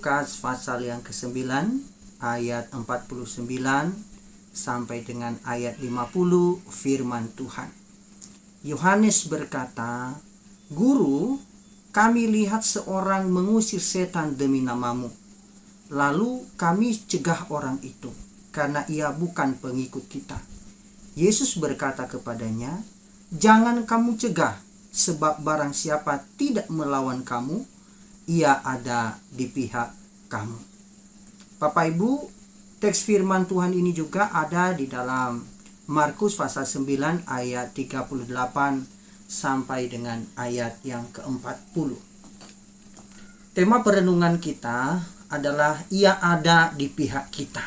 Lukas pasal yang ke-9 ayat 49 sampai dengan ayat 50 firman Tuhan. Yohanes berkata, "Guru, kami lihat seorang mengusir setan demi namamu. Lalu kami cegah orang itu, karena ia bukan pengikut kita." Yesus berkata kepadanya, "Jangan kamu cegah, sebab barang siapa tidak melawan kamu, ia ada di pihak kamu." Bapak Ibu, teks firman Tuhan ini juga ada di dalam Markus pasal 9 ayat 38 sampai dengan ayat yang ke-40. Tema perenungan kita adalah ia ada di pihak kita.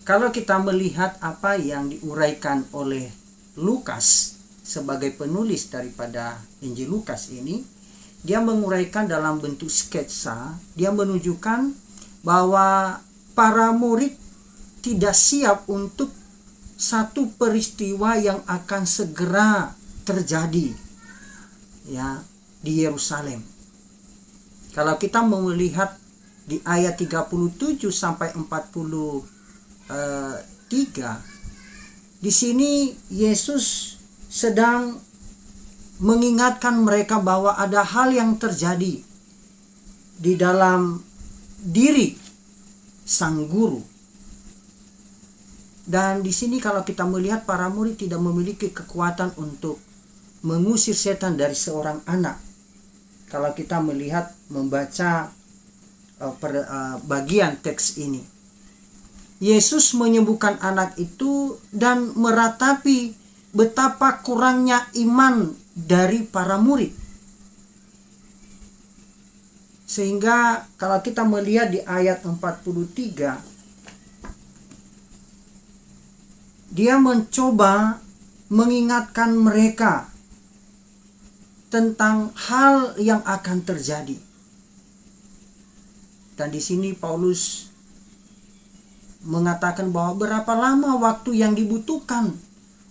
Kalau kita melihat apa yang diuraikan oleh Lukas sebagai penulis daripada Injil Lukas ini, dia menguraikan dalam bentuk sketsa. Dia menunjukkan bahwa para murid tidak siap untuk satu peristiwa yang akan segera terjadi ya di Yerusalem. Kalau kita melihat di ayat 37 sampai 43, di sini Yesus sedang mengingatkan mereka bahwa ada hal yang terjadi di dalam diri sang guru. Dan di sini kalau kita melihat para murid tidak memiliki kekuatan untuk mengusir setan dari seorang anak. Kalau kita melihat membaca bagian teks ini, Yesus menyembuhkan anak itu dan meratapi betapa kurangnya iman dari para murid. Sehingga kalau kita melihat di ayat 43, dia mencoba mengingatkan mereka tentang hal yang akan terjadi. Dan di sini Paulus mengatakan bahwa berapa lama waktu yang dibutuhkan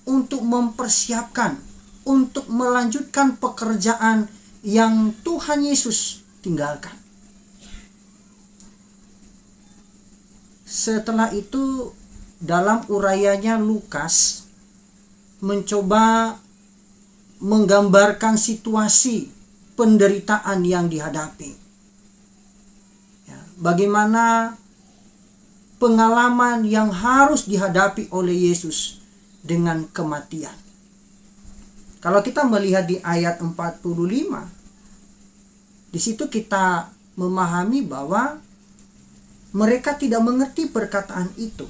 untuk mempersiapkan, untuk melanjutkan pekerjaan yang Tuhan Yesus tinggalkan. Setelah itu dalam urayanya Lukas mencoba menggambarkan situasi penderitaan yang dihadapi. Bagaimana pengalaman yang harus dihadapi oleh Yesus dengan kematian. Kalau kita melihat di ayat 45, di situ kita memahami bahwa mereka tidak mengerti perkataan itu,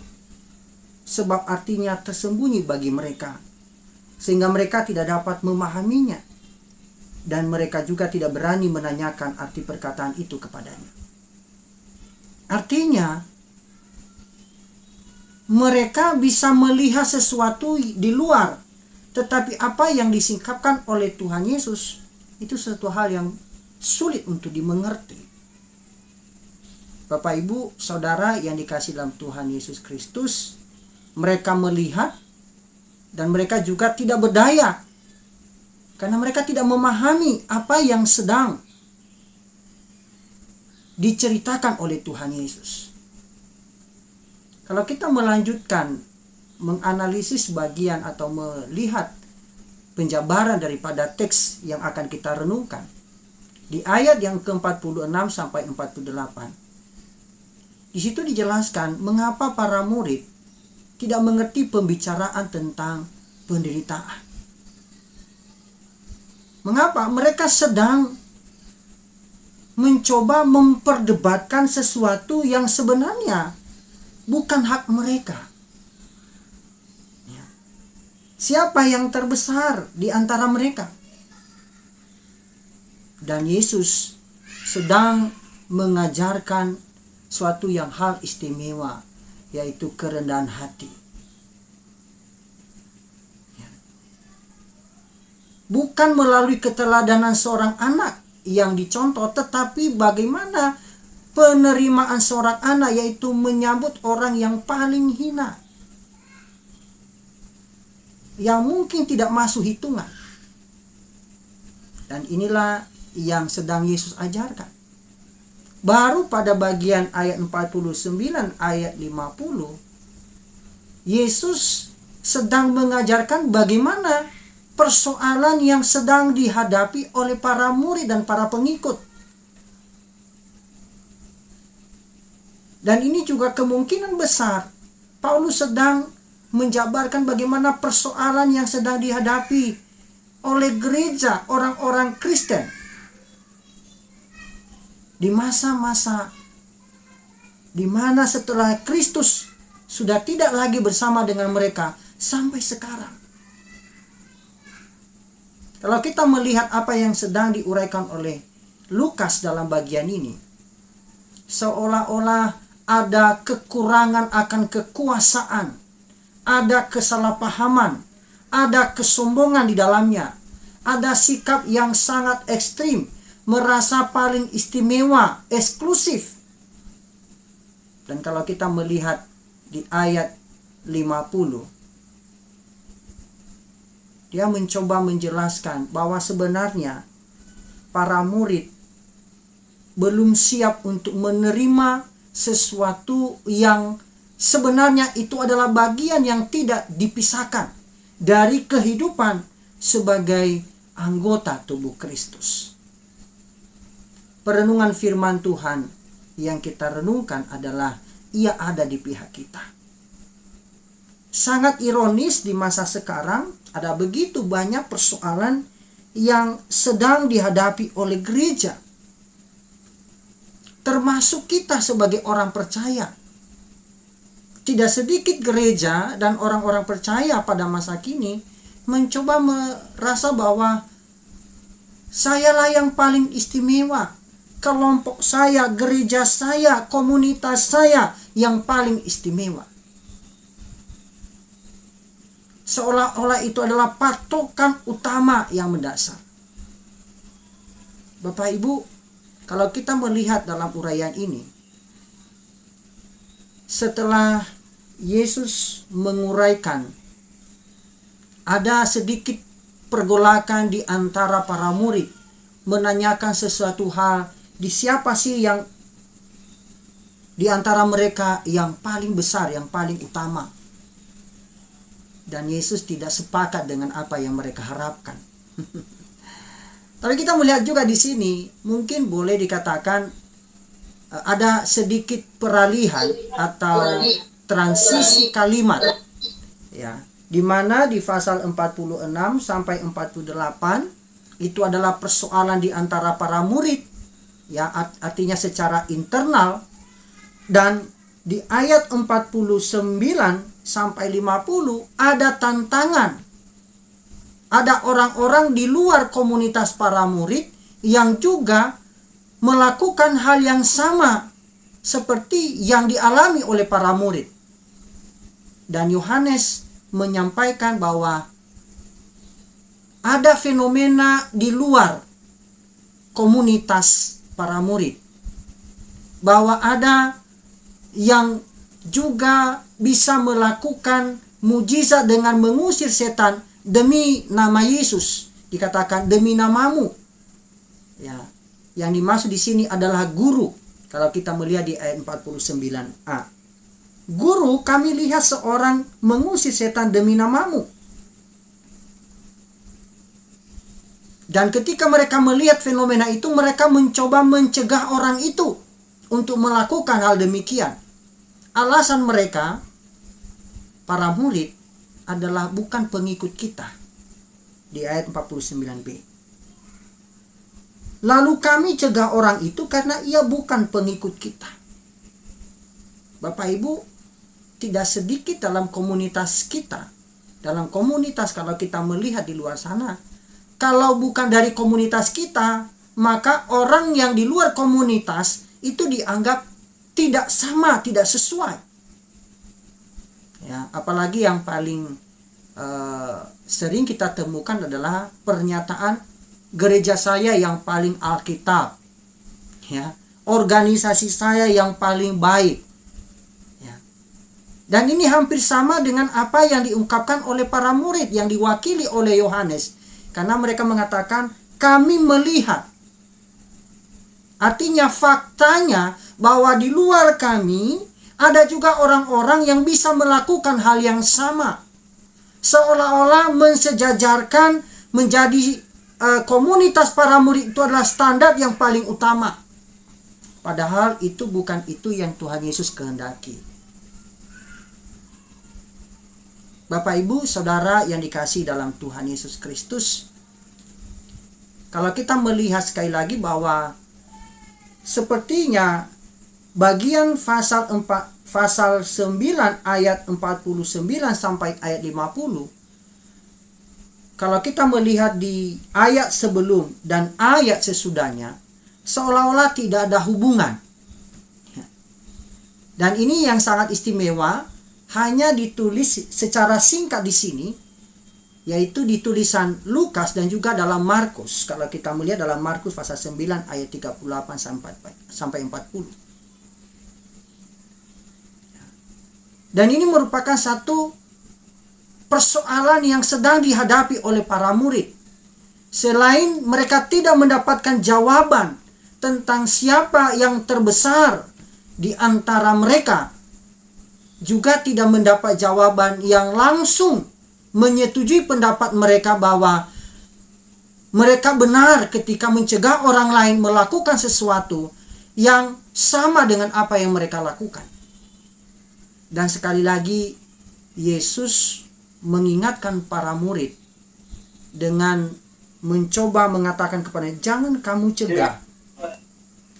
sebab artinya tersembunyi bagi mereka, sehingga mereka tidak dapat memahaminya, dan mereka juga tidak berani menanyakan arti perkataan itu kepadanya. Artinya, mereka bisa melihat sesuatu di luar, tetapi apa yang disingkapkan oleh Tuhan Yesus itu suatu hal yang sulit untuk dimengerti. Bapak Ibu Saudara yang dikasihi dalam Tuhan Yesus Kristus, mereka melihat dan mereka juga tidak berdaya karena mereka tidak memahami apa yang sedang diceritakan oleh Tuhan Yesus. Kalau kita melanjutkan menganalisis bagian atau melihat penjabaran daripada teks yang akan kita renungkan di ayat yang ke-46 sampai 48, di situ dijelaskan mengapa para murid tidak mengerti pembicaraan tentang penderitaan. Mengapa mereka sedang mencoba memperdebatkan sesuatu yang sebenarnya bukan hak mereka. Siapa yang terbesar di antara mereka? Dan Yesus sedang mengajarkan suatu yang hal istimewa, yaitu kerendahan hati. Bukan melalui keteladanan seorang anak yang dicontoh, tetapi bagaimana penerimaan seorang anak, yaitu menyambut orang yang paling hina, yang mungkin tidak masuk hitungan. Dan inilah yang sedang Yesus ajarkan. Baru pada bagian ayat 49 ayat 50 Yesus sedang mengajarkan bagaimana persoalan yang sedang dihadapi oleh para murid dan para pengikut. Dan ini juga kemungkinan besar Paulus sedang menjabarkan bagaimana persoalan yang sedang dihadapi oleh gereja orang-orang Kristen di masa-masa di mana setelah Kristus sudah tidak lagi bersama dengan mereka sampai sekarang. Kalau kita melihat apa yang sedang diuraikan oleh Lukas dalam bagian ini, seolah-olah ada kekurangan akan kekuasaan, ada kesalahpahaman, ada kesombongan di dalamnya, ada sikap yang sangat ekstrim, merasa paling istimewa, eksklusif. Dan kalau kita melihat di ayat 50, dia mencoba menjelaskan bahwa sebenarnya para murid belum siap untuk menerima sesuatu yang sebenarnya itu adalah bagian yang tidak dipisahkan dari kehidupan sebagai anggota tubuh Kristus. Perenungan firman Tuhan yang kita renungkan adalah Ia ada di pihak kita. Sangat ironis di masa sekarang ada begitu banyak persoalan yang sedang dihadapi oleh gereja, termasuk kita sebagai orang percaya. Tidak sedikit gereja dan orang-orang percaya pada masa kini mencoba merasa bahwa sayalah yang paling istimewa, kelompok saya, gereja saya, komunitas saya yang paling istimewa. Seolah-olah itu adalah patokan utama yang mendasar. Bapak Ibu, kalau kita melihat dalam uraian ini, setelah Yesus menguraikan, ada sedikit pergolakan di antara para murid, menanyakan sesuatu hal, di siapa sih yang di antara mereka yang paling besar, yang paling utama. Dan Yesus tidak sepakat dengan apa yang mereka harapkan. Tapi kita melihat juga di sini, mungkin boleh dikatakan ada sedikit peralihan atau transisi kalimat, ya, di mana di pasal 46 sampai 48 itu adalah persoalan di antara para murid, ya, artinya secara internal. Dan di ayat 49 sampai 50 ada tantangan. Ada orang-orang di luar komunitas para murid yang juga melakukan hal yang sama seperti yang dialami oleh para murid. Dan Yohanes menyampaikan bahwa ada fenomena di luar komunitas para murid, bahwa ada yang juga bisa melakukan mujizat dengan mengusir setan demi nama Yesus, dikatakan demi namamu. Ya, yang dimaksud di sini adalah guru. Kalau kita melihat di ayat 49a, guru, kami lihat seorang mengusir setan demi namamu. Dan ketika mereka melihat fenomena itu, mereka mencoba mencegah orang itu untuk melakukan hal demikian. Alasan mereka, para murid, adalah bukan pengikut kita. Di ayat 49b. Lalu kami cegah orang itu karena ia bukan pengikut kita. Bapak Ibu, tidak sedikit dalam komunitas kita. Dalam komunitas, kalau kita melihat di luar sana, kalau bukan dari komunitas kita, maka orang yang di luar komunitas itu dianggap tidak sama, tidak sesuai. Ya, apalagi yang paling sering kita temukan adalah pernyataan gereja saya yang paling Alkitab, ya, organisasi saya yang paling baik, ya. Dan ini hampir sama dengan apa yang diungkapkan oleh para murid yang diwakili oleh Yohanes, karena mereka mengatakan kami melihat Artinya faktanya bahwa di luar kami ada juga orang-orang yang bisa melakukan hal yang sama. Seolah-olah mensejajarkan menjadi komunitas para murid itu adalah standar yang paling utama. Padahal itu bukan itu yang Tuhan Yesus kehendaki. Bapak, Ibu, Saudara yang dikasihi dalam Tuhan Yesus Kristus, kalau kita melihat sekali lagi bahwa sepertinya bagian pasal 9 ayat 49 sampai ayat 50, kalau kita melihat di ayat sebelum dan ayat sesudahnya, seolah-olah tidak ada hubungan. Dan ini yang sangat istimewa, hanya ditulis secara singkat di sini, yaitu di tulisan Lukas dan juga dalam Markus. Kalau kita melihat dalam Markus pasal 9 ayat 38 sampai 40. Dan ini merupakan satu persoalan yang sedang dihadapi oleh para murid. Selain mereka tidak mendapatkan jawaban tentang siapa yang terbesar di antara mereka, juga tidak mendapat jawaban yang langsung menyetujui pendapat mereka bahwa mereka benar ketika mencegah orang lain melakukan sesuatu yang sama dengan apa yang mereka lakukan. Dan sekali lagi, Yesus mengingatkan para murid dengan mencoba mengatakan kepada, jangan kamu cegah,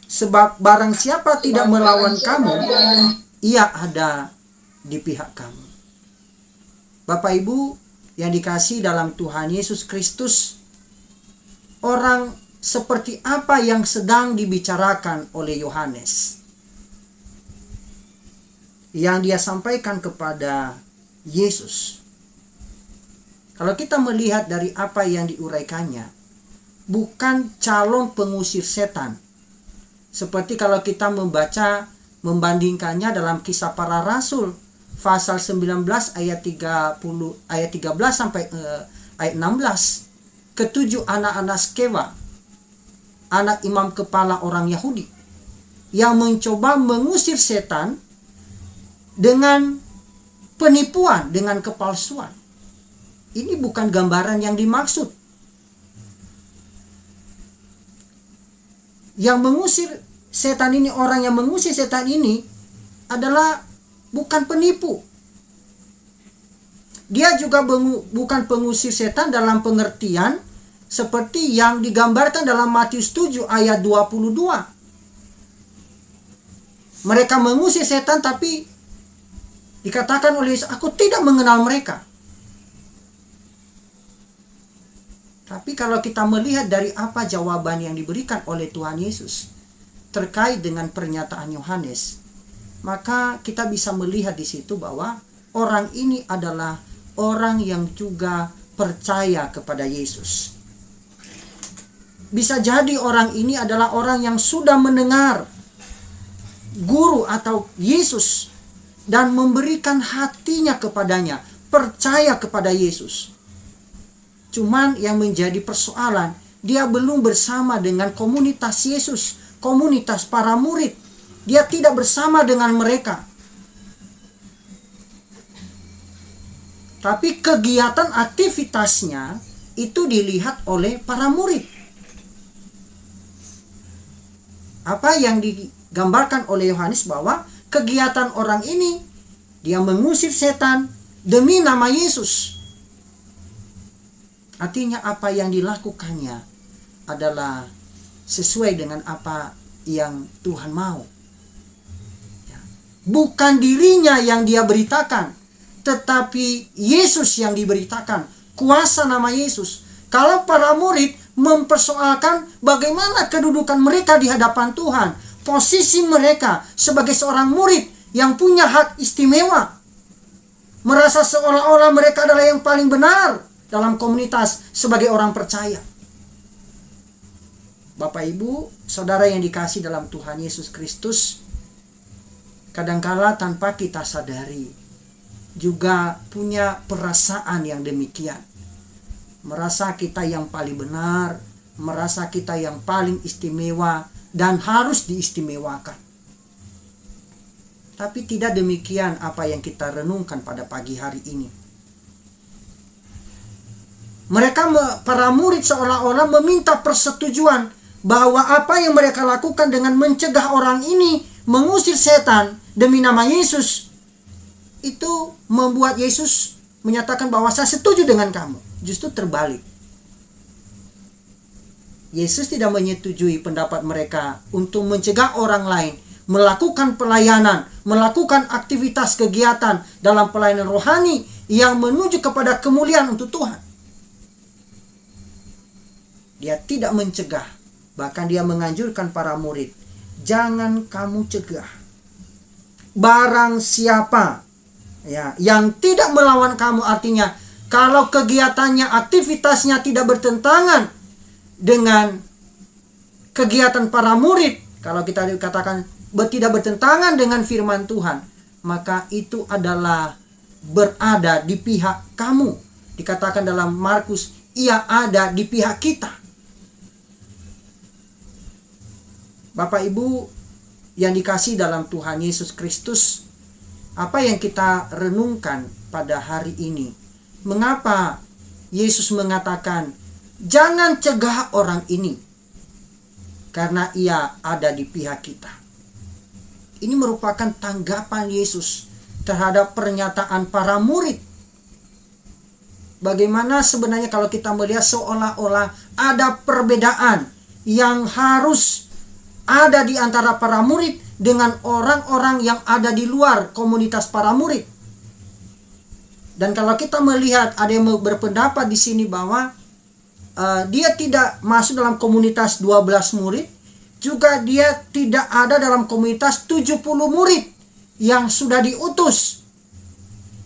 sebab barang siapa tidak melawan kamu, ia ada di pihak kamu. Bapak, Ibu yang dikasihi dalam Tuhan Yesus Kristus, orang seperti apa yang sedang dibicarakan oleh Yohanes, yang dia sampaikan kepada Yesus? Kalau kita melihat dari apa yang diuraikannya, bukan calon pengusir setan. Seperti kalau kita membandingkannya dalam Kisah Para Rasul pasal 19 ayat 13 sampai ayat 16. Ketujuh anak-anak Skewa, anak imam kepala orang Yahudi, yang mencoba mengusir setan dengan penipuan, dengan kepalsuan. Ini bukan gambaran yang dimaksud. Yang mengusir setan ini, orang yang mengusir setan ini adalah bukan penipu. Dia juga bukan pengusir setan dalam pengertian seperti yang digambarkan dalam Matius 7 ayat 22. Mereka mengusir setan, tapi dikatakan oleh Yesus, aku tidak mengenal mereka. Tapi kalau kita melihat dari apa jawaban yang diberikan oleh Tuhan Yesus terkait dengan pernyataan Yohanes, maka kita bisa melihat di situ bahwa orang ini adalah orang yang juga percaya kepada Yesus. Bisa jadi orang ini adalah orang yang sudah mendengar guru atau Yesus dan memberikan hatinya kepadanya, percaya kepada Yesus. Cuman yang menjadi persoalan, dia belum bersama dengan komunitas Yesus, komunitas para murid. Dia tidak bersama dengan mereka. Tapi kegiatan aktivitasnya itu dilihat oleh para murid. Apa yang digambarkan oleh Yohanes bahwa kegiatan orang ini, dia mengusir setan demi nama Yesus. Artinya apa yang dilakukannya adalah sesuai dengan apa yang Tuhan mau. Bukan dirinya yang dia beritakan, tetapi Yesus yang diberitakan. Kuasa nama Yesus. Kalau para murid mempersoalkan bagaimana kedudukan mereka di hadapan Tuhan, posisi mereka sebagai seorang murid yang punya hak istimewa, merasa seolah-olah mereka adalah yang paling benar dalam komunitas sebagai orang percaya. Bapak, Ibu, Saudara yang dikasihi dalam Tuhan Yesus Kristus, kadangkala tanpa kita sadari juga punya perasaan yang demikian. Merasa kita yang paling benar, merasa kita yang paling istimewa dan harus diistimewakan. Tapi tidak demikian apa yang kita renungkan pada pagi hari ini. Para murid seolah-olah meminta persetujuan bahwa apa yang mereka lakukan dengan mencegah orang ini mengusir setan demi nama Yesus, itu membuat Yesus menyatakan bahwa saya setuju dengan kamu. Justru terbalik. Yesus tidak menyetujui pendapat mereka untuk mencegah orang lain melakukan pelayanan, melakukan aktivitas kegiatan dalam pelayanan rohani yang menuju kepada kemuliaan untuk Tuhan. Dia tidak mencegah, bahkan dia menganjurkan para murid, jangan kamu cegah. Barang siapa yang tidak melawan kamu, artinya kalau kegiatannya, aktivitasnya tidak bertentangan dengan kegiatan para murid, kalau kita dikatakan tidak bertentangan dengan firman Tuhan, maka itu adalah berada di pihak kamu. Dikatakan dalam Markus, ia ada di pihak kita. Bapak Ibu yang dikasihi dalam Tuhan Yesus Kristus, apa yang kita renungkan pada hari ini? Mengapa Yesus mengatakan jangan cegah orang ini, karena ia ada di pihak kita? Ini merupakan tanggapan Yesus terhadap pernyataan para murid. Bagaimana sebenarnya kalau kita melihat seolah-olah ada perbedaan yang harus ada di antara para murid dengan orang-orang yang ada di luar komunitas para murid. Dan kalau kita melihat ada yang berpendapat di sini bahwa dia tidak masuk dalam komunitas 12 murid, juga dia tidak ada dalam komunitas 70 murid yang sudah diutus.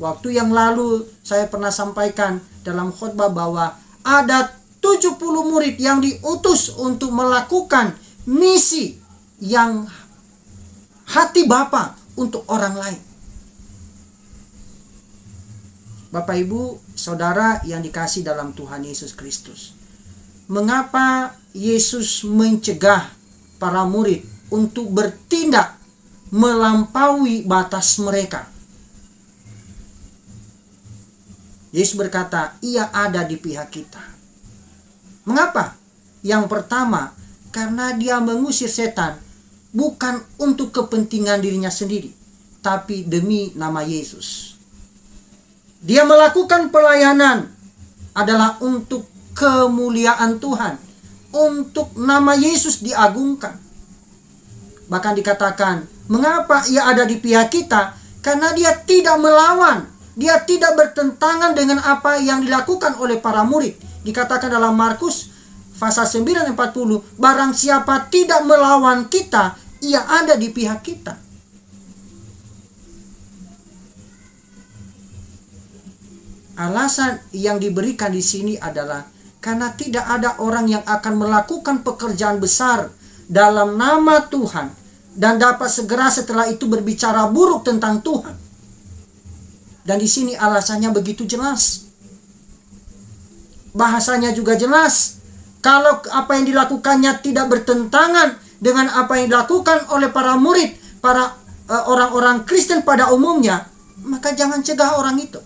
Waktu yang lalu saya pernah sampaikan dalam khotbah bahwa ada 70 murid yang diutus untuk melakukan misi yang hati Bapa untuk orang lain. Bapak Ibu, Saudara yang dikasihi dalam Tuhan Yesus Kristus, mengapa Yesus mencegah para murid untuk bertindak melampaui batas mereka? Yesus berkata, ia ada di pihak kita. Mengapa? Yang pertama, karena dia mengusir setan bukan untuk kepentingan dirinya sendiri, tapi demi nama Yesus. Dia melakukan pelayanan adalah untuk kemuliaan Tuhan, untuk nama Yesus diagungkan. Bahkan dikatakan, mengapa ia ada di pihak kita? Karena dia tidak melawan, dia tidak bertentangan dengan apa yang dilakukan oleh para murid. Dikatakan dalam Markus pasal 9:40, barang siapa tidak melawan kita, ia ada di pihak kita. Alasan yang diberikan di sini adalah karena tidak ada orang yang akan melakukan pekerjaan besar dalam nama Tuhan dan dapat segera setelah itu berbicara buruk tentang Tuhan. Dan di sini alasannya begitu jelas. Bahasanya juga jelas. Kalau apa yang dilakukannya tidak bertentangan dengan apa yang dilakukan oleh para murid, para orang-orang Kristen pada umumnya, maka jangan cegah orang itu.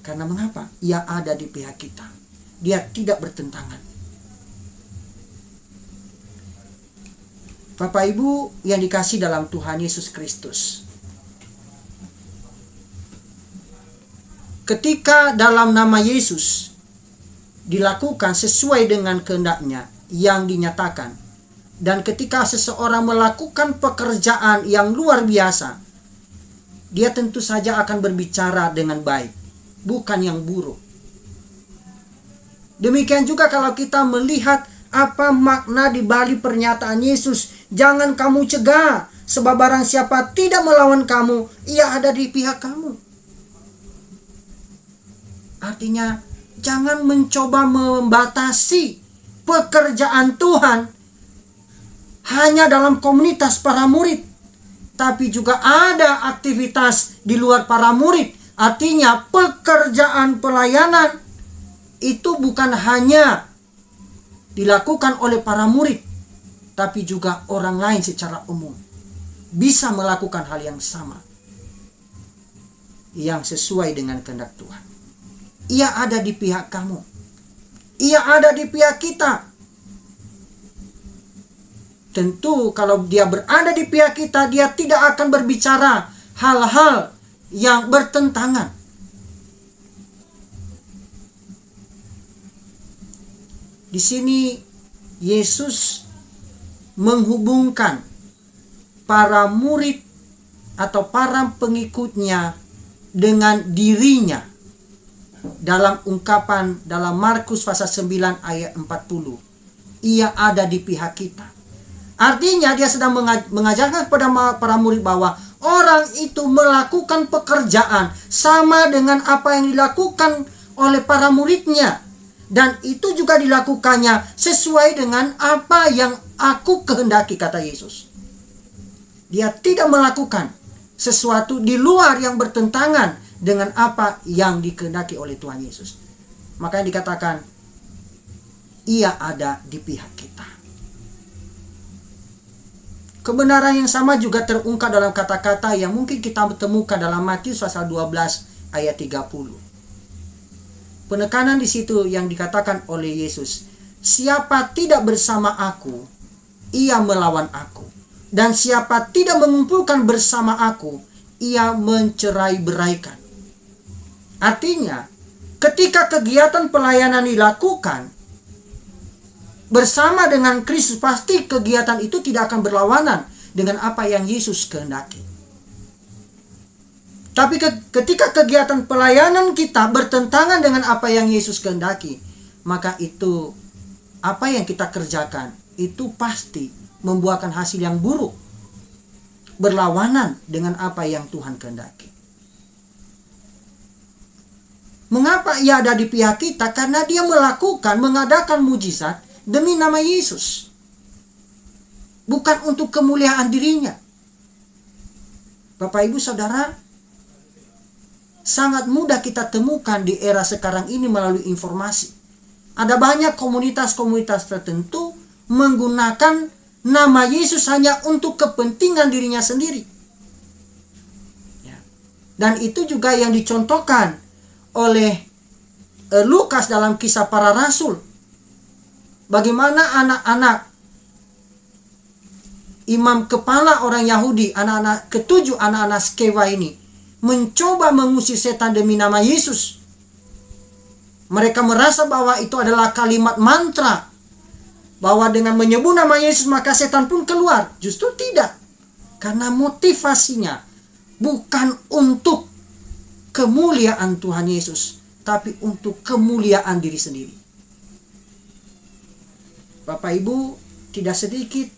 Karena mengapa? Ia ada di pihak kita. Dia tidak bertentangan. Bapak Ibu yang dikasihi dalam Tuhan Yesus Kristus, ketika dalam nama Yesus dilakukan sesuai dengan kehendaknya yang dinyatakan, dan ketika seseorang melakukan pekerjaan yang luar biasa, dia tentu saja akan berbicara dengan baik, bukan yang buruk. Demikian juga kalau kita melihat apa makna di balik pernyataan Yesus, jangan kamu cegah, sebab barang siapa tidak melawan kamu, ia ada di pihak kamu. Artinya, jangan mencoba membatasi pekerjaan Tuhan hanya dalam komunitas para murid, tapi juga ada aktivitas di luar para murid. Artinya pekerjaan pelayanan itu bukan hanya dilakukan oleh para murid, tapi juga orang lain secara umum bisa melakukan hal yang sama, yang sesuai dengan kehendak Tuhan. Ia ada di pihak kamu. Ia ada di pihak kita. Tentu kalau dia berada di pihak kita, dia tidak akan berbicara hal-hal yang bertentangan. Di sini Yesus menghubungkan para murid atau para pengikutnya dengan dirinya dalam ungkapan dalam Markus pasal 9 ayat 40. Ia ada di pihak kita. Artinya dia sedang mengajarkan kepada para murid bahwa orang itu melakukan pekerjaan sama dengan apa yang dilakukan oleh para muridnya. Dan itu juga dilakukannya sesuai dengan apa yang aku kehendaki, kata Yesus. Dia tidak melakukan sesuatu di luar yang bertentangan dengan apa yang dikehendaki oleh Tuhan Yesus. Makanya dikatakan, ia ada di pihak kita. Kebenaran yang sama juga terungkap dalam kata-kata yang mungkin kita temukan dalam Matius pasal 12 ayat 30. Penekanan di situ yang dikatakan oleh Yesus, siapa tidak bersama aku, ia melawan aku. Dan siapa tidak mengumpulkan bersama aku, ia mencerai-beraikan. Artinya, ketika kegiatan pelayanan dilakukan bersama dengan Kristus, pasti kegiatan itu tidak akan berlawanan dengan apa yang Yesus kehendaki. Tapi ketika kegiatan pelayanan kita bertentangan dengan apa yang Yesus kehendaki, maka itu apa yang kita kerjakan itu pasti membuahkan hasil yang buruk, berlawanan dengan apa yang Tuhan kehendaki. Mengapa ia ada di pihak kita? Karena dia mengadakan mujizat demi nama Yesus, bukan untuk kemuliaan dirinya. Bapak Ibu Saudara, sangat mudah kita temukan di era sekarang ini melalui informasi. Ada banyak komunitas-komunitas tertentu menggunakan nama Yesus hanya untuk kepentingan dirinya sendiri. Dan itu juga yang dicontohkan oleh Lukas dalam Kisah Para Rasul. Bagaimana anak-anak imam kepala orang Yahudi, ketujuh anak-anak Skewa ini mencoba mengusir setan demi nama Yesus. Mereka merasa bahwa itu adalah kalimat mantra, bahwa dengan menyebut nama Yesus maka setan pun keluar. Justru tidak, karena motivasinya bukan untuk kemuliaan Tuhan Yesus, tapi untuk kemuliaan diri sendiri. Bapak Ibu, tidak sedikit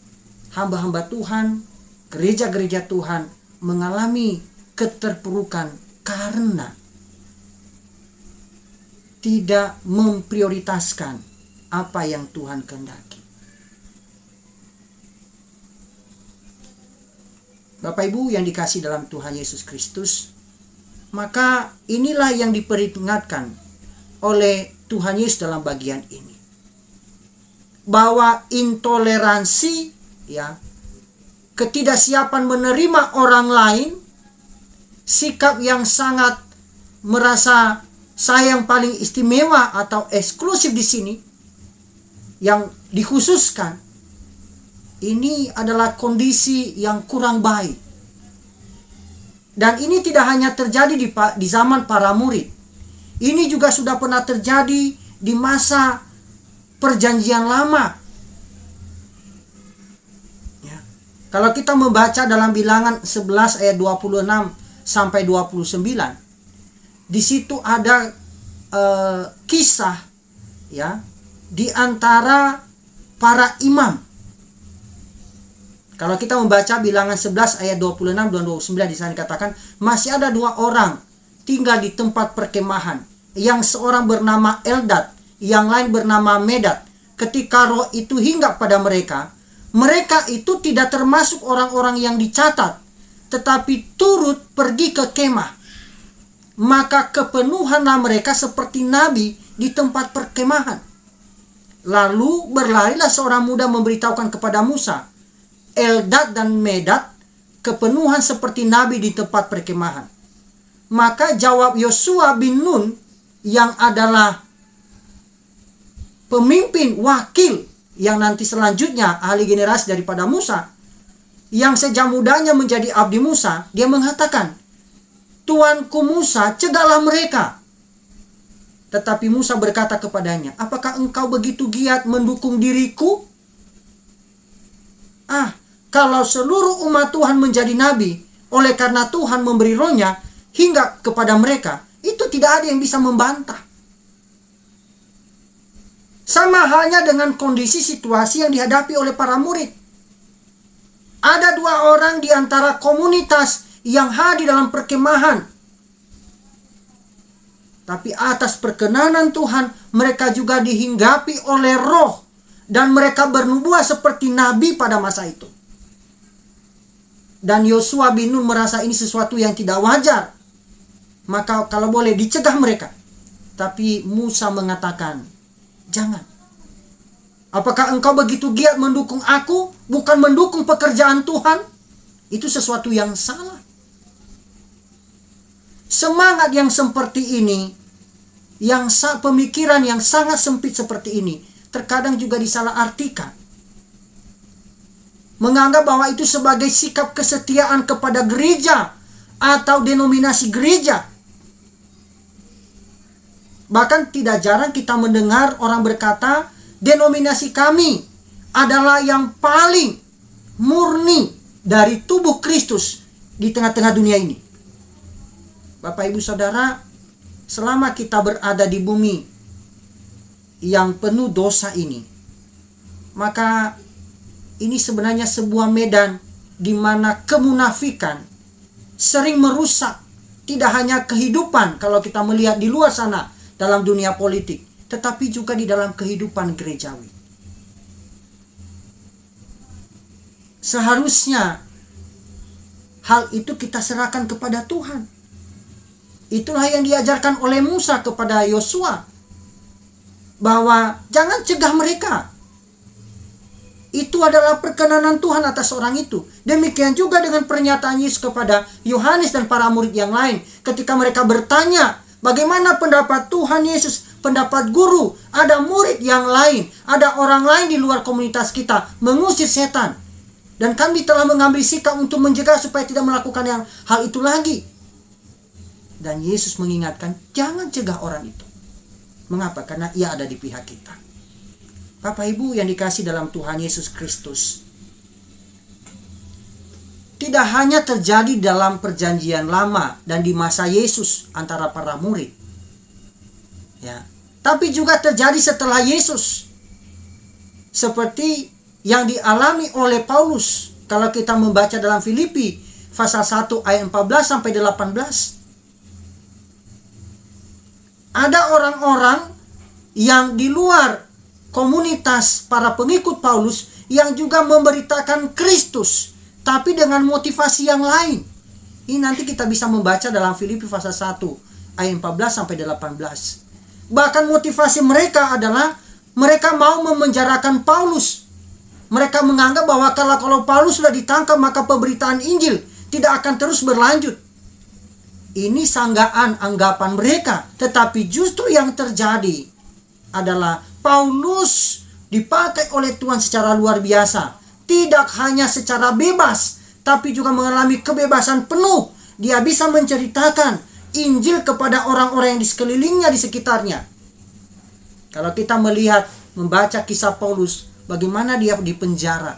hamba-hamba Tuhan, gereja-gereja Tuhan mengalami keterpurukan karena tidak memprioritaskan apa yang Tuhan kehendaki. Bapak Ibu yang dikasihi dalam Tuhan Yesus Kristus, maka inilah yang diperingatkan oleh Tuhan Yesus dalam bagian ini, bahwa intoleransi, ketidaksiapan menerima orang lain, sikap yang sangat merasa saya yang paling istimewa atau eksklusif di sini yang dikhususkan, ini adalah kondisi yang kurang baik. Dan ini tidak hanya terjadi di zaman para murid. Ini juga sudah pernah terjadi di masa Perjanjian Lama. Kalau kita membaca dalam Bilangan 11 ayat 26 sampai 29, di situ ada kisah di antara para imam. Kalau kita membaca Bilangan 11 ayat 26 dan 29, di sana dikatakan masih ada dua orang tinggal di tempat perkemahan, yang seorang bernama Eldad, yang lain bernama Medad. Ketika roh itu hinggap pada mereka, mereka itu tidak termasuk orang-orang yang dicatat, tetapi turut pergi ke kemah. Maka kepenuhanlah mereka seperti nabi di tempat perkemahan. Lalu berlarilah seorang muda memberitahukan kepada Musa, Eldad dan Medad kepenuhan seperti nabi di tempat perkemahan. Maka jawab Yosua bin Nun yang adalah pemimpin wakil yang nanti selanjutnya ahli generasi daripada Musa, yang sejak mudanya menjadi abdi Musa, dia mengatakan, Tuanku Musa, cegahlah mereka. Tetapi Musa berkata kepadanya, apakah engkau begitu giat mendukung diriku? Kalau seluruh umat Tuhan menjadi nabi, oleh karena Tuhan memberi rohnya hingga kepada mereka, itu tidak ada yang bisa membantah. Sama halnya dengan kondisi situasi yang dihadapi oleh para murid. Ada dua orang di antara komunitas yang hadir dalam perkemahan. Tapi atas perkenanan Tuhan, mereka juga dihinggapi oleh roh. Dan mereka bernubuat seperti nabi pada masa itu. Dan Yosua bin Nun merasa ini sesuatu yang tidak wajar. Maka kalau boleh dicegah mereka. Tapi Musa mengatakan, jangan. Apakah engkau begitu giat mendukung aku, bukan mendukung pekerjaan Tuhan? Itu sesuatu yang salah. Semangat yang seperti ini, pemikiran yang sangat sempit seperti ini, terkadang juga disalahartikan. Menganggap bahwa itu sebagai sikap kesetiaan kepada gereja atau denominasi gereja. Bahkan tidak jarang kita mendengar orang berkata, denominasi kami adalah yang paling murni dari tubuh Kristus di tengah-tengah dunia ini. Bapak Ibu Saudara, selama kita berada di bumi yang penuh dosa ini, maka ini sebenarnya sebuah medan di mana kemunafikan sering merusak tidak hanya kehidupan kalau kita melihat di luar sana dalam dunia politik, tetapi juga di dalam kehidupan gerejawi. Seharusnya hal itu kita serahkan kepada Tuhan. Itulah yang diajarkan oleh Musa kepada Yosua, bahwa jangan cegah mereka. Itu adalah perkenanan Tuhan atas orang itu. Demikian juga dengan pernyataan Yesus kepada Yohanes dan para murid yang lain. Ketika mereka bertanya, bagaimana pendapat Tuhan Yesus, pendapat guru, ada murid yang lain, ada orang lain di luar komunitas kita mengusir setan. Dan kami telah mengambil sikap untuk mencegah supaya tidak melakukan hal itu lagi. Dan Yesus mengingatkan, jangan cegah orang itu. Mengapa? Karena ia ada di pihak kita. Bapak Ibu yang dikasih dalam Tuhan Yesus Kristus, tidak hanya terjadi dalam perjanjian lama dan di masa Yesus antara para murid, ya, tapi juga terjadi setelah Yesus, seperti yang dialami oleh Paulus. Kalau kita membaca dalam Filipi pasal 1 ayat 14 sampai 18, ada orang-orang yang di luar komunitas para pengikut Paulus yang juga memberitakan Kristus, tapi dengan motivasi yang lain. Ini nanti kita bisa membaca dalam Filipi pasal 1 ayat 14 sampai 18. Bahkan motivasi mereka adalah mereka mau memenjarakan Paulus. Mereka menganggap bahwa kalau Paulus sudah ditangkap, maka pemberitaan Injil tidak akan terus berlanjut. Ini sanggaan anggapan mereka. Tetapi justru yang terjadi adalah Paulus dipakai oleh Tuhan secara luar biasa. Tidak hanya secara bebas, tapi juga mengalami kebebasan penuh. Dia bisa menceritakan Injil kepada orang-orang yang di sekelilingnya, di sekitarnya. Kalau kita melihat, membaca kisah Paulus, bagaimana dia dipenjara.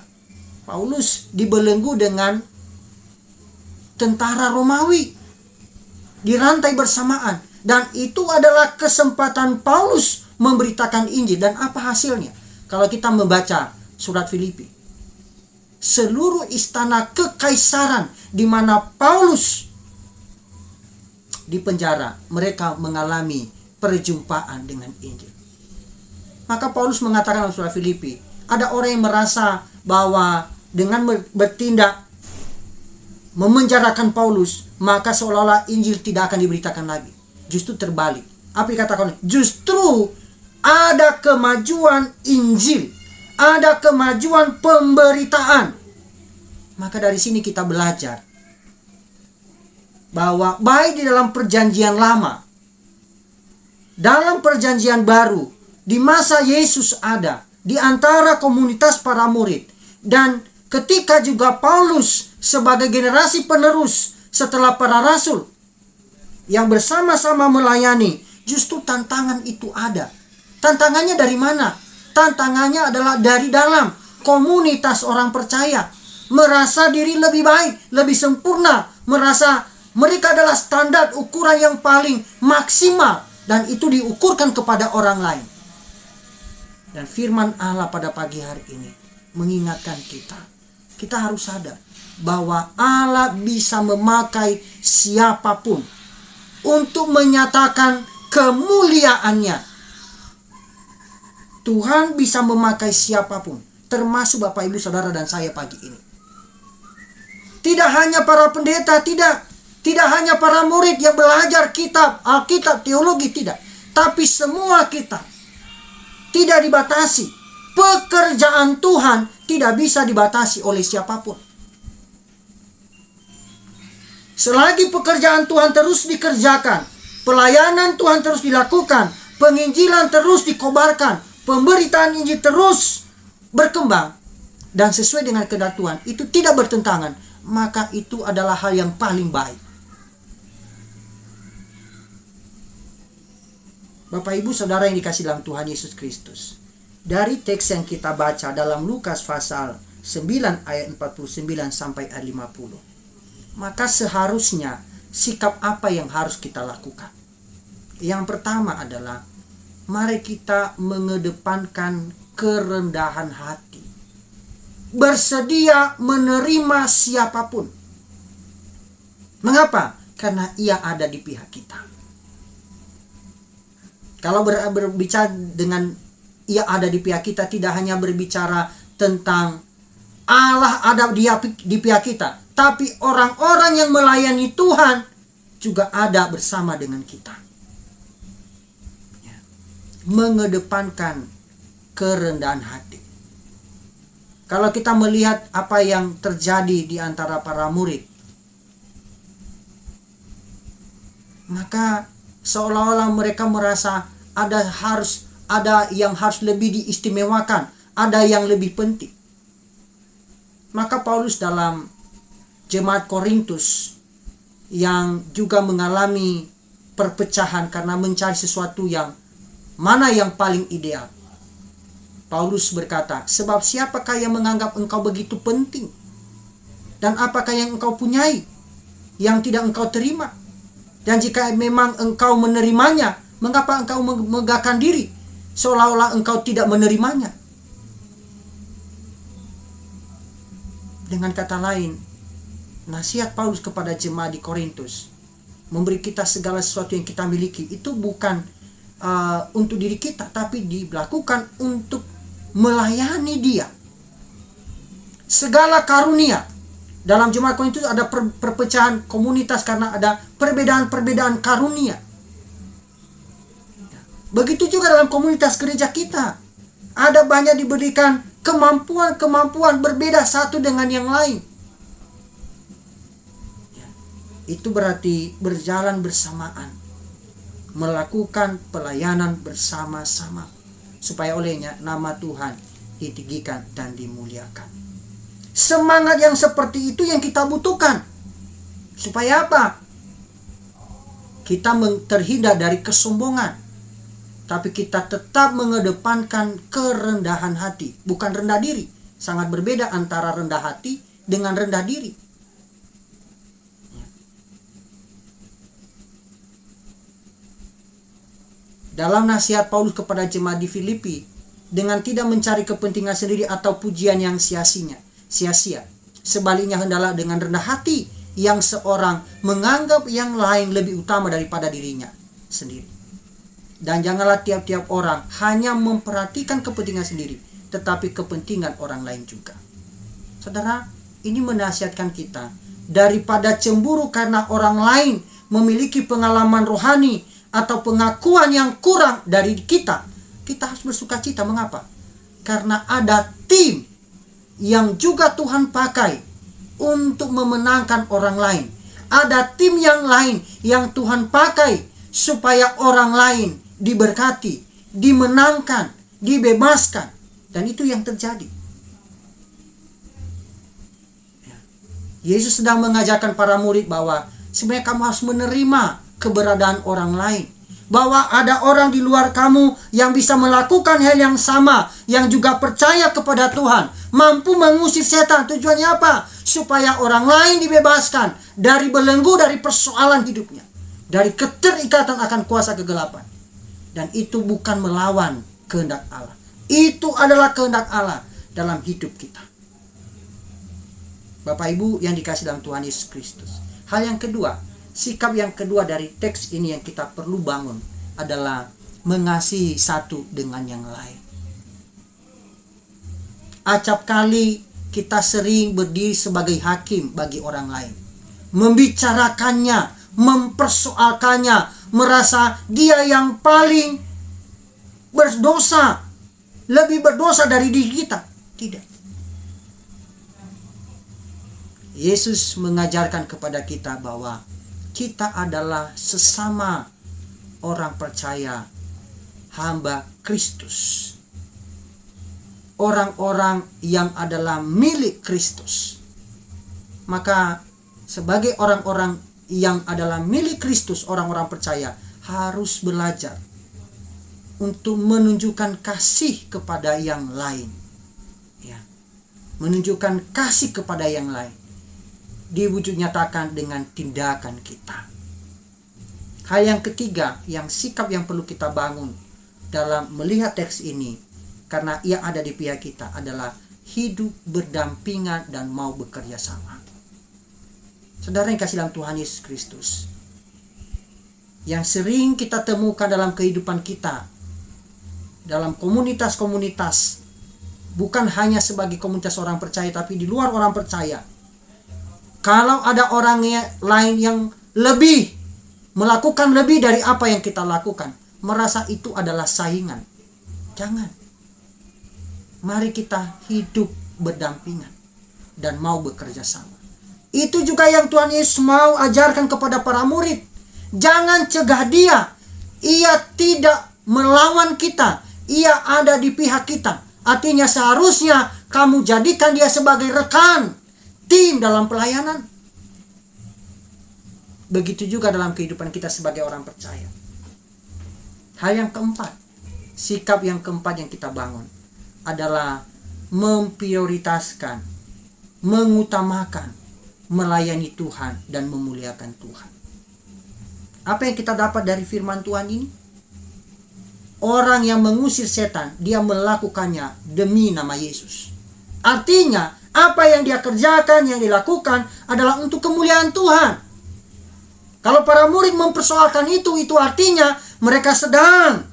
Paulus dibelenggu dengan tentara Romawi, dirantai bersamaan. Dan itu adalah kesempatan Paulus memberitakan Injil. Dan apa hasilnya? Kalau kita membaca surat Filipi, seluruh istana kekaisaran di mana Paulus dipenjara, mereka mengalami perjumpaan dengan Injil. Maka Paulus mengatakan dalam surat Filipi, ada orang yang merasa bahwa dengan bertindak memenjarakan Paulus, maka seolah-olah Injil tidak akan diberitakan lagi. Justru terbalik. Apa yang dikatakan? Justru ada kemajuan Injil, ada kemajuan pemberitaan. Maka dari sini kita belajar bahwa baik di dalam perjanjian lama, dalam perjanjian baru, di masa Yesus ada, di antara komunitas para murid, dan ketika juga Paulus sebagai generasi penerus setelah para rasul yang bersama-sama melayani, justru tantangan itu ada. Tantangannya dari mana? Tantangannya adalah dari dalam komunitas orang percaya. Merasa diri lebih baik, lebih sempurna, merasa mereka adalah standar ukuran yang paling maksimal, dan itu diukurkan kepada orang lain. Dan firman Allah pada pagi hari ini mengingatkan kita harus sadar bahwa Allah bisa memakai siapapun untuk menyatakan kemuliaannya. Tuhan bisa memakai siapapun, termasuk Bapak Ibu Saudara dan saya pagi ini. Tidak hanya para pendeta, tidak hanya para murid yang belajar kitab, Alkitab, teologi, tidak. Tapi semua kita tidak dibatasi. Pekerjaan Tuhan tidak bisa dibatasi oleh siapapun. Selagi pekerjaan Tuhan terus dikerjakan, pelayanan Tuhan terus dilakukan, penginjilan terus dikobarkan, pemberitaan Injil terus berkembang, dan sesuai dengan kehendak Tuhan, itu tidak bertentangan, maka itu adalah hal yang paling baik. Bapak Ibu Saudara yang dikasihi dalam Tuhan Yesus Kristus, dari teks yang kita baca dalam Lukas pasal 9 ayat 49 sampai ayat 50, maka seharusnya sikap apa yang harus kita lakukan? Yang pertama adalah mari kita mengedepankan kerendahan hati, bersedia menerima siapapun. Mengapa? Karena ia ada di pihak kita. Kalau berbicara dengan ia ada di pihak kita, tidak hanya berbicara tentang Allah ada di pihak kita, tapi orang-orang yang melayani Tuhan juga ada bersama dengan kita. Mengedepankan kerendahan hati. Kalau kita melihat apa yang terjadi di antara para murid, maka seolah-olah mereka merasa ada yang harus lebih diistimewakan, ada yang lebih penting. Maka Paulus dalam jemaat Korintus yang juga mengalami perpecahan karena mencari sesuatu yang mana yang paling ideal, Paulus berkata, sebab siapakah yang menganggap engkau begitu penting? Dan apakah yang engkau punyai yang tidak engkau terima? Dan jika memang engkau menerimanya, mengapa engkau megahkan diri seolah-olah engkau tidak menerimanya? Dengan kata lain, nasihat Paulus kepada jemaat di Korintus, memberi kita segala sesuatu yang kita miliki, itu bukan untuk diri kita, tapi dilakukan untuk melayani dia. Segala karunia. Dalam jemaat Korintus ada perpecahan komunitas karena ada perbedaan-perbedaan karunia. Begitu juga dalam komunitas gereja kita. Ada banyak diberikan kemampuan-kemampuan berbeda satu dengan yang lain. Itu berarti berjalan bersamaan, melakukan pelayanan bersama-sama, supaya olehnya nama Tuhan ditinggikan dan dimuliakan. Semangat yang seperti itu yang kita butuhkan. Supaya apa? Kita terhindar dari kesombongan, tapi kita tetap mengedepankan kerendahan hati, bukan rendah diri. Sangat berbeda antara rendah hati dengan rendah diri. Dalam nasihat Paulus kepada jemaat di Filipi, dengan tidak mencari kepentingan sendiri atau pujian yang sia-sia. Sebaliknya hendaklah dengan rendah hati yang seorang menganggap yang lain lebih utama daripada dirinya sendiri. Dan janganlah tiap-tiap orang hanya memperhatikan kepentingan sendiri, tetapi kepentingan orang lain juga. Saudara, ini menasihatkan kita daripada cemburu karena orang lain memiliki pengalaman rohani atau pengakuan yang kurang dari kita, kita harus bersuka cita. Mengapa? Karena ada tim yang juga Tuhan pakai untuk memenangkan orang lain. Ada tim yang lain yang Tuhan pakai supaya orang lain diberkati, dimenangkan, dibebaskan. Dan itu yang terjadi. Yesus sedang mengajarkan para murid bahwa sebenarnya kamu harus menerima keberadaan orang lain. Bahwa ada orang di luar kamu yang bisa melakukan hal yang sama, yang juga percaya kepada Tuhan, mampu mengusir setan. Tujuannya apa? Supaya orang lain dibebaskan dari belenggu, dari persoalan hidupnya, dari keterikatan akan kuasa kegelapan. Dan itu bukan melawan kehendak Allah. Itu adalah kehendak Allah dalam hidup kita. Bapak Ibu yang dikasih dalam Tuhan Yesus Kristus. Hal yang kedua, sikap yang kedua dari teks ini yang kita perlu bangun adalah mengasihi satu dengan yang lain. Acap kali kita sering berdiri sebagai hakim bagi orang lain, membicarakannya, mempersoalkannya, merasa dia yang paling berdosa, lebih berdosa dari diri kita. Tidak. Yesus mengajarkan kepada kita bahwa kita adalah sesama orang percaya, hamba Kristus. Orang-orang yang adalah milik Kristus. Maka sebagai orang-orang yang adalah milik Kristus, orang-orang percaya harus belajar untuk menunjukkan kasih kepada yang lain. Ya. Menunjukkan kasih kepada yang lain. Diwujud nyatakan dengan tindakan kita. Hal yang ketiga, yang sikap yang perlu kita bangun dalam melihat teks ini, karena ia ada di pihak kita, adalah hidup berdampingan dan mau bekerja sama. Saudara yang kasih dalam Tuhan Yesus Kristus, yang sering kita temukan dalam kehidupan kita, dalam komunitas-komunitas, bukan hanya sebagai komunitas orang percaya, tapi di luar orang percaya. Kalau ada orang lain yang melakukan lebih dari apa yang kita lakukan, merasa itu adalah saingan. Jangan. Mari kita hidup berdampingan dan mau bekerja sama. Itu juga yang Tuhan Yesus mau ajarkan kepada para murid. Jangan cegah dia. Ia tidak melawan kita. Ia ada di pihak kita. Artinya seharusnya kamu jadikan dia sebagai rekan, tim dalam pelayanan. Begitu juga dalam kehidupan kita sebagai orang percaya. Hal yang keempat, sikap yang keempat yang kita bangun adalah memprioritaskan, mengutamakan, melayani Tuhan dan memuliakan Tuhan. Apa yang kita dapat dari firman Tuhan ini? Orang yang mengusir setan, dia melakukannya demi nama Yesus. Artinya, apa yang dia kerjakan, yang dilakukan adalah untuk kemuliaan Tuhan. Kalau para murid mempersoalkan itu artinya mereka sedang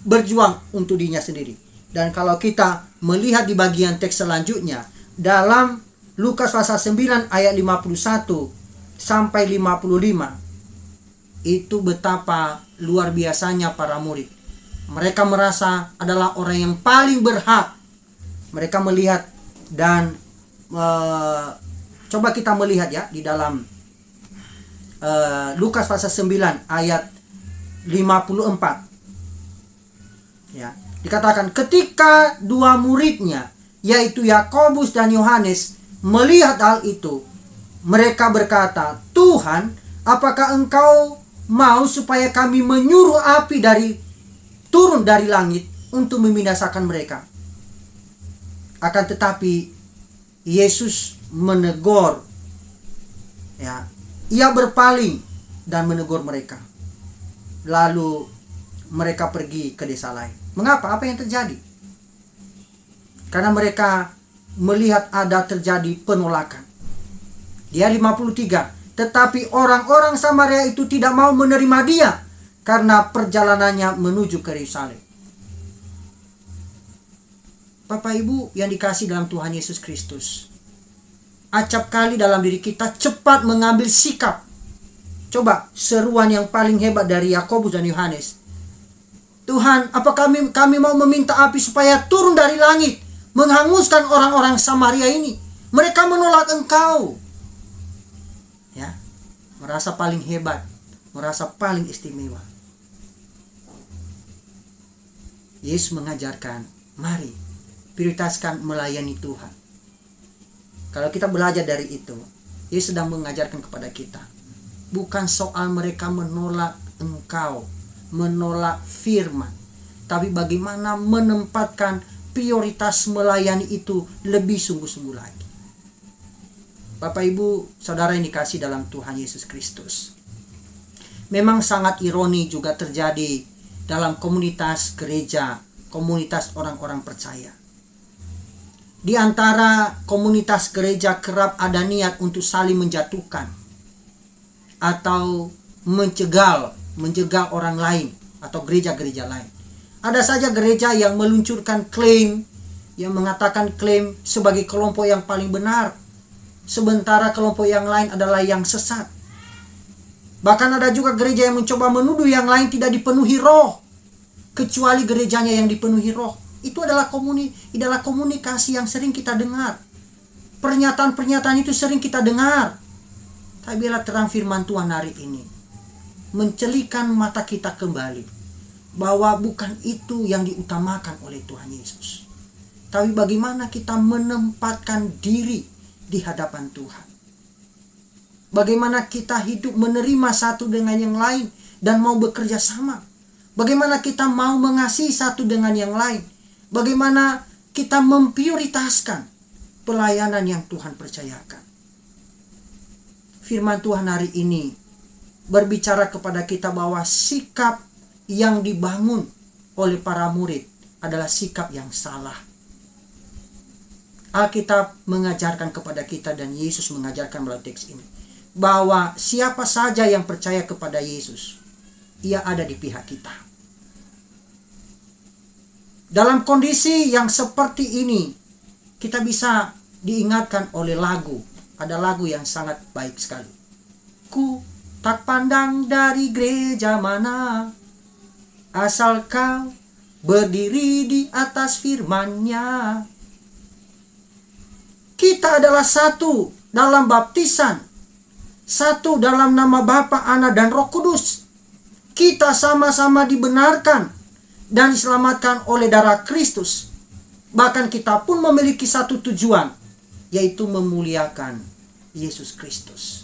berjuang untuk dirinya sendiri. Dan kalau kita melihat di bagian teks selanjutnya, dalam Lukas pasal 9 ayat 51 sampai 55, itu betapa luar biasanya para murid. Mereka merasa adalah orang yang paling berhak. Mereka melihat dan coba kita melihat ya di dalam Lukas pasal 9 ayat 54. Ya, dikatakan ketika dua muridnya yaitu Yakobus dan Yohanes melihat hal itu, mereka berkata, "Tuhan, apakah Engkau mau supaya kami menyuruh api turun dari langit untuk membinasakan mereka?" Akan tetapi Yesus menegur, ya, ia berpaling dan menegur mereka. Lalu mereka pergi ke desa lain. Mengapa? Apa yang terjadi? Karena mereka melihat ada terjadi penolakan. Dia 53. Tetapi orang-orang Samaria itu tidak mau menerima dia karena perjalanannya menuju ke Yerusalem. Bapak Ibu yang dikasih dalam Tuhan Yesus Kristus, acap kali dalam diri kita cepat mengambil sikap. Coba seruan yang paling hebat dari Yakobus dan Yohanes, Tuhan, apakah kami mau meminta api supaya turun dari langit, menghanguskan orang-orang Samaria ini? Mereka menolak Engkau. Ya, merasa paling hebat, merasa paling istimewa. Yesus mengajarkan, mari prioritaskan melayani Tuhan. Kalau kita belajar dari itu, Yesus sedang mengajarkan kepada kita, bukan soal mereka menolak Engkau, menolak firman, tapi bagaimana menempatkan prioritas melayani itu lebih sungguh-sungguh lagi. Bapak Ibu Saudara yang dikasihi dalam Tuhan Yesus Kristus, memang sangat ironi juga terjadi dalam komunitas gereja, komunitas orang-orang percaya. Di antara komunitas gereja kerap ada niat untuk saling menjatuhkan atau menjegal orang lain atau gereja-gereja lain. Ada saja gereja yang meluncurkan klaim, yang mengatakan klaim sebagai kelompok yang paling benar, sementara kelompok yang lain adalah yang sesat. Bahkan ada juga gereja yang mencoba menuduh yang lain tidak dipenuhi roh, kecuali gerejanya yang dipenuhi roh. Itu adalah komunikasi yang sering kita dengar. Pernyataan-pernyataan itu sering kita dengar. Tapi biarlah terang firman Tuhan hari ini mencelikan mata kita kembali, bahwa bukan itu yang diutamakan oleh Tuhan Yesus, tapi bagaimana kita menempatkan diri di hadapan Tuhan. Bagaimana kita hidup menerima satu dengan yang lain dan mau bekerja sama. Bagaimana kita mau mengasihi satu dengan yang lain. Bagaimana kita memprioritaskan pelayanan yang Tuhan percayakan. Firman Tuhan hari ini berbicara kepada kita bahwa sikap yang dibangun oleh para murid adalah sikap yang salah. Alkitab mengajarkan kepada kita dan Yesus mengajarkan melalui teks ini, bahwa siapa saja yang percaya kepada Yesus, ia ada di pihak kita. Dalam kondisi yang seperti ini, kita bisa diingatkan oleh lagu. Ada lagu yang sangat baik sekali. Ku tak pandang dari gereja mana, asal kau berdiri di atas firman-Nya. Kita adalah satu dalam baptisan, satu dalam nama Bapa, Anak, dan Roh Kudus. Kita sama-sama dibenarkan dan diselamatkan oleh darah Kristus. Bahkan kita pun memiliki satu tujuan, yaitu memuliakan Yesus Kristus.